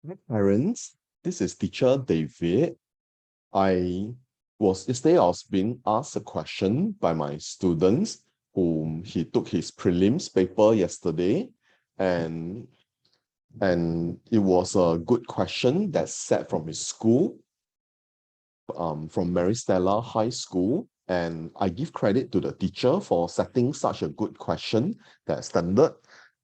Hi, parents. This is teacher David. Yesterday I was being asked a question by my students whom he took his prelims paper yesterday, and it was a good question that's set from his school, from Mary Stella High School. And I give credit to the teacher for setting such a good question that's standard.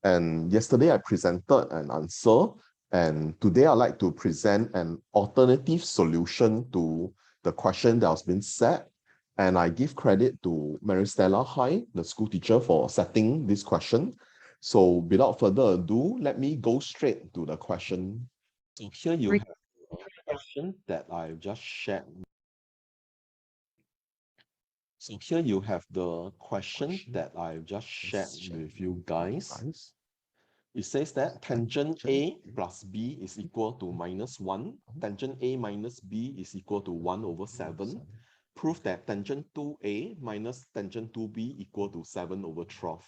And yesterday I presented an answer, and today I'd like to present an alternative solution to the question that was being set. And I give credit to Mary Stella High, the school teacher, for setting this question. So without further ado, let me go straight to the question. So here you have a question that I've just shared. So here you have the question that I've just shared with you guys. It says that tangent A plus B is equal to -1. Tangent A minus B is equal to 1/7. Prove that tangent 2A minus tangent 2B equal to 7/12.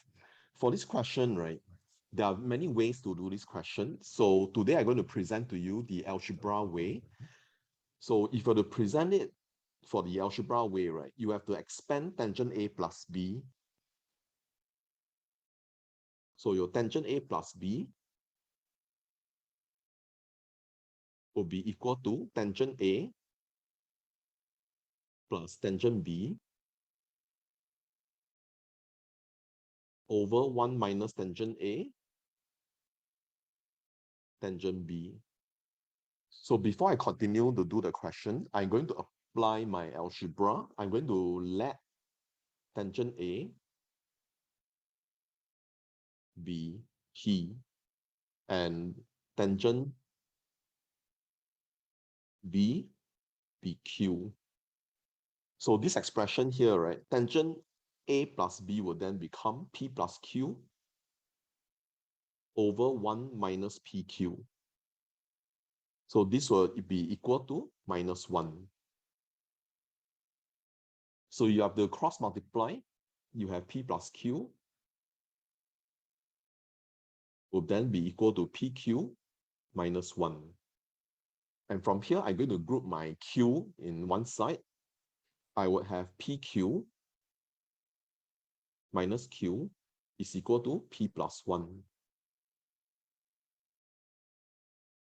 For this question, right, there are many ways to do this question. So today I'm going to present to you the algebra way. So if you're to present it for the algebra way, right, you have to expand tangent A plus B. So your tangent A plus B will be equal to tangent A plus tangent B over 1 minus tangent A, tangent B. So before I continue to do the question, I'm going to apply my algebra. I'm going to let tangent A be P and tangent B be Q. So this expression here, right, tangent A plus B will then become P plus Q over 1 minus PQ. So this will be equal to -1. So you have to cross multiply. You have P plus Q will then be equal to PQ minus 1. And from here, I'm going to group my Q in one side. I would have PQ minus Q is equal to P plus 1.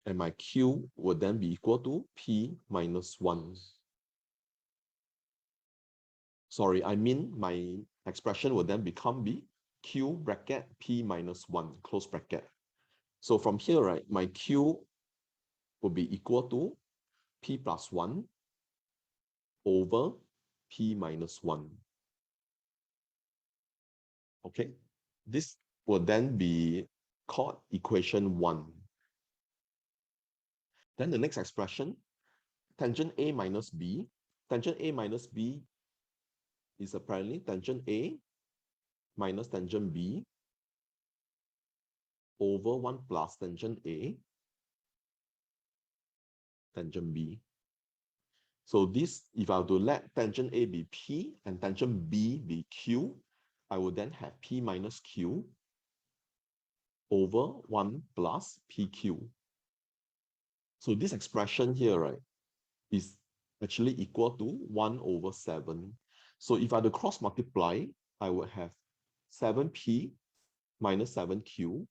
And my Q would then be equal to P minus 1. Sorry, I mean my expression will then become B, Q bracket P minus 1, close bracket. So from here, right, my Q will be equal to P plus 1 over P minus 1. Okay, this will then be called equation 1. Then the next expression, tangent A minus B. Tangent A minus B is apparently tangent A minus tangent B over 1 plus tangent A, tangent B. So this, if I were to let tangent A be P and tangent B be Q, I would then have P minus Q over 1 plus PQ. So this expression here, right, is actually equal to 1/7. So if I had to cross multiply, I would have 7P minus 7Q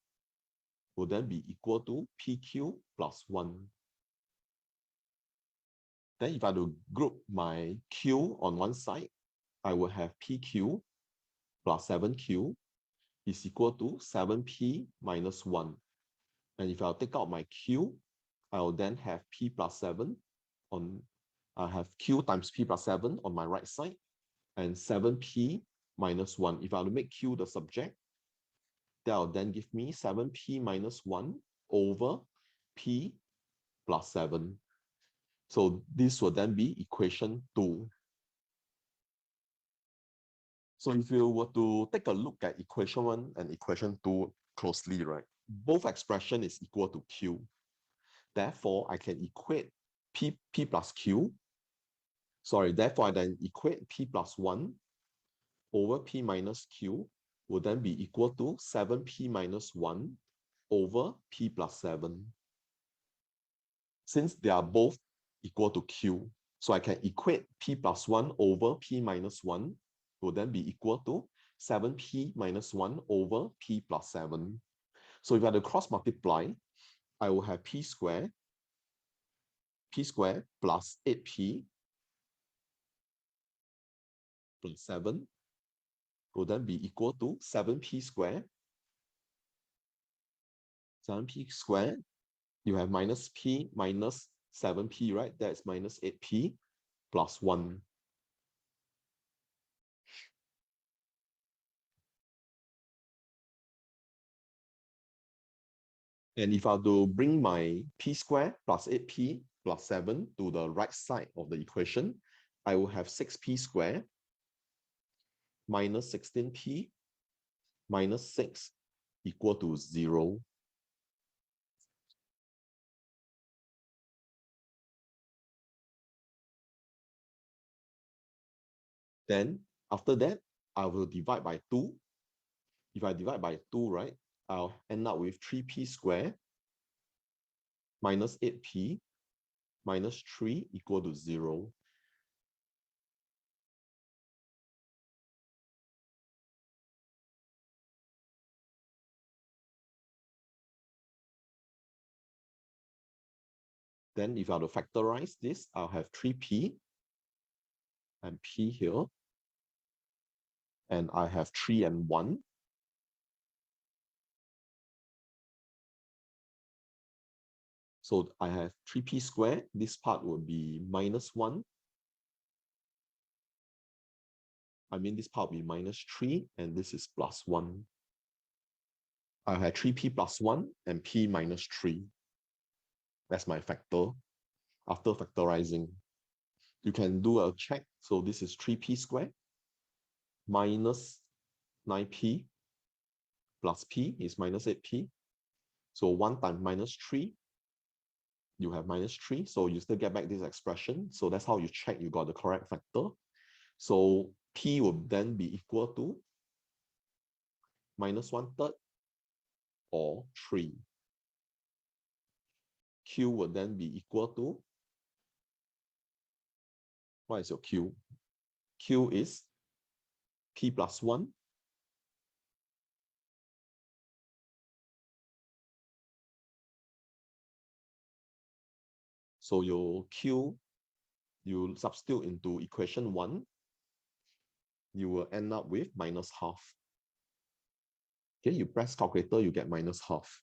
will then be equal to PQ plus 1. Then if I had to group my Q on one side, I will have PQ plus 7Q is equal to 7P minus 1. And if I'll take out my Q, I'll then have P plus 7 on, I have Q times P plus 7 on my right side, and 7P minus 1. If I were to make Q the subject, that will then give me 7P minus 1 over P plus 7. So this will then be equation 2. So if you were to take a look at equation 1 and equation 2 closely, right, both expression is equal to Q. Therefore, I can equate P plus Q. Sorry, therefore, I then equate P plus 1 over P minus Q will then be equal to 7P minus 1 over P plus 7. since they are both equal to Q, so I can equate P plus 1 over P minus 1 will then be equal to 7P minus 1 over P plus 7. So if I had to cross multiply, I will have P squared plus 8P plus 7 will then be equal to 7P squared. 7P squared, you have minus P minus 7P, right? That's minus 8P plus 1. And if I were to bring my P squared plus 8P plus 7 to the right side of the equation, I will have 6P squared minus 16P minus 6 equal to 0. Then after that, I will divide by 2. If I divide by 2, right, I'll end up with 3P squared minus 8P minus 3 equal to 0. Then if I were to factorize this, I'll have 3P and P here. And I have 3 and 1. So I have 3P squared. This part will be minus 1. This part will be minus 3, and this is plus 1. I have 3P plus 1 and P minus 3. That's my factor. After factorizing, you can do a check. So this is 3P squared minus 9P plus P is minus 8P. So 1 times minus 3, you have minus 3. So you still get back this expression. So that's how you check you got the correct factor. So P will then be equal to minus 1/3 or 3. Q will then be equal to, what is your Q? Q is P plus 1 . So your Q, you substitute into equation 1, you will end up with minus half. Okay, you press calculator, you get minus half.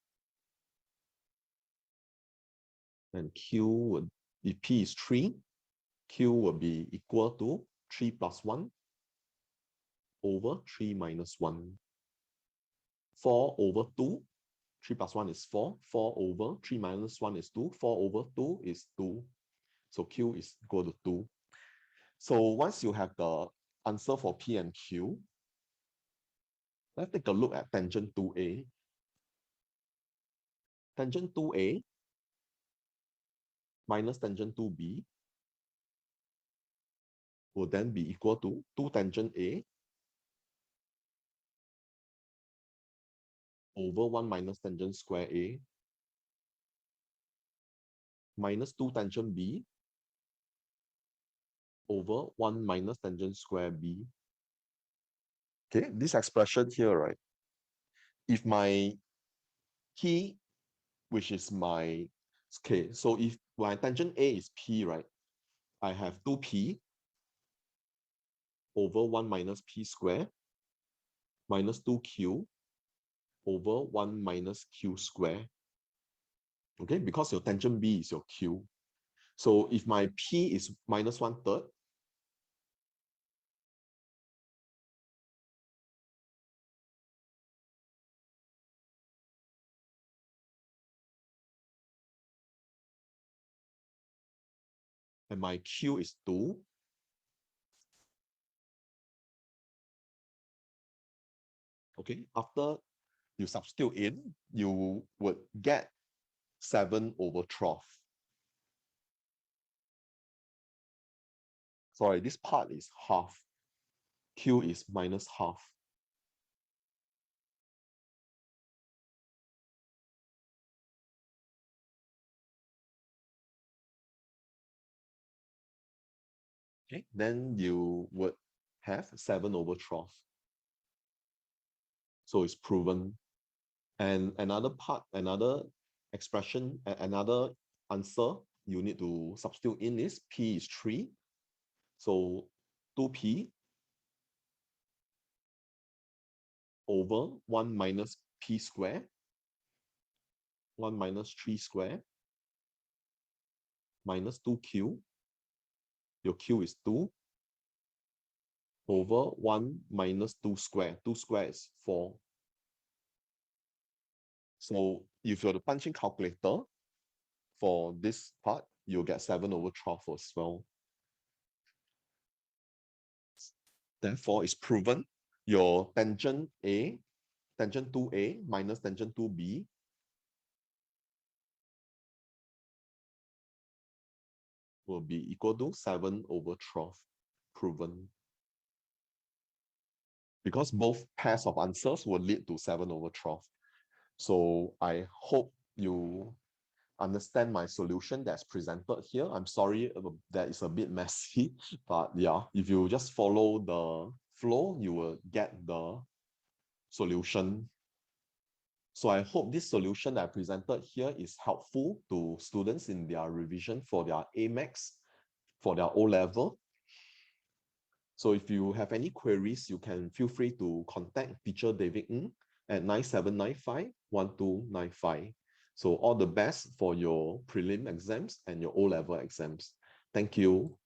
And Q would, if P is 3, Q will be equal to 3 plus 1 over 3 minus 1. 4 over 2. 3 plus 1 is 4. 4 over 3 minus 1 is 2. 4 over 2 is 2. So Q is equal to 2. So once you have the answer for P and Q, let's take a look at tangent 2A. Tangent 2A minus tangent 2B will then be equal to 2 tangent A over 1 minus tangent square A minus 2 tangent B over 1 minus tangent square B. Okay, this expression here, right? If my P, which is my, okay, so if my tangent A is P, right? I have 2P over 1 minus P square minus 2Q over 1 minus Q square. Okay, because your tangent B is your Q. So if my P is minus 1/3, and my Q is 2, okay, after you substitute in, you would get 7 over 12. Sorry, this part is half. Q is minus half. Okay, then you would have 7/12. So it's proven. And another expression, another answer you need to substitute in is P is 3. So 2P over 1 minus P square, 1 minus 3 square, minus 2Q. Your Q is 2 over 1 minus 2 square. 2 square is 4. So if you're to punch in calculator for this part, you'll get 7/12 as well. Therefore, it's proven your tangent 2A minus tangent 2B will be equal to 7/12. Proven. Because both pairs of answers will lead to 7/12. So I hope you understand my solution that's presented here. I'm sorry that it's a bit messy, but yeah, if you just follow the flow, you will get the solution. So I hope this solution that I presented here is helpful to students in their revision for their AMAX, for their O-level. So if you have any queries, you can feel free to contact teacher David Ng at 9795-1295. So all the best for your prelim exams and your O-level exams. Thank you.